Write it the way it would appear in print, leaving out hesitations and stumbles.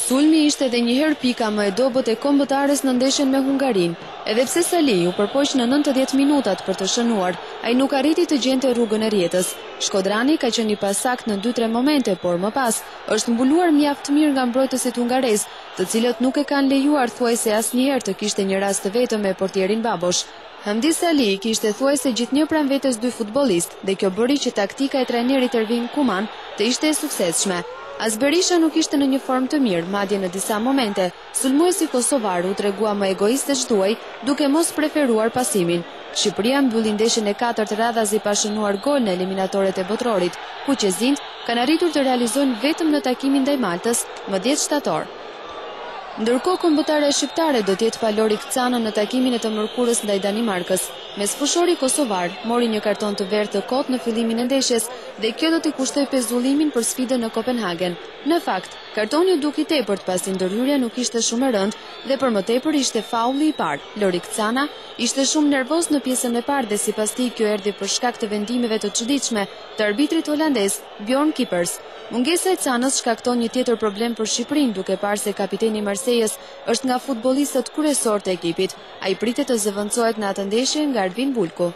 Sulmi ishte edhe njëherë pika më e dobët e kombëtares në ndeshjen me Hungarinë. Edhe pse Sali u përpoq në 90 minutat për të shënuar, ai nuk arriti të gjente rrugën e rjetës. Shkodrani ka qenë i pasakt në 2-3 momente, por më pas është mbuluar mjaft mirë nga mbrojtësit hungarez, të cilët nuk e kanë lejuar thuajse asnjëherë të kishte një rast të vetëm me portierin Babosh. Hamdi Sali kishte thuajse gjithnjë pranë vetes 2 futbollistë dhe kjo bëri që taktika e trajnerit Ervin Kuman të ishte e suksesshme. As Berisha nuk ishte në një formë të mirë, madje në disa momente, sulmuesi kosovar u tregua më egoist se ç'duaj, duke mos preferuar pasimin. Shqipëria mbylli ndeshjen e 4 radhazi pa shënuar gol në eliminatoret e botrorit, ku qezinjt kanë arritur të realizojnë vetëm në takimin ndaj Maltës më 10 shtator. Ndërkohë kombëtarja shqiptare do të jetë Palori Kcana në takimin e të mërkurës ndaj Danimarkës. Mesfushori kosovar mori një karton të verdhë të kotë në fillimin e ndeshjes dhe kjo do t'i kushtoj pezullimin për sfidën në Kopenhagen. Në fakt, kartoni u duk i tepërt pasi ndërhyrja nuk ishte shumë e rëndë dhe për më tepër ishte faulli i parë. Lori Kcana ishte shumë nervoz në pjesën e parë dhe sipas tij kjo erdhi për shkak të vendimeve të çuditshme të arbitrit holandez Bjorn Kiepers. Mungesa e Canës shkakton një tjetër problem për Shqipërinë, duke parë se kapiteni i Marsejës është nga futbollistët kryesor të ekipit. Ai pritet të zëvendësohet në atë ndeshje nga Ervin Bulku.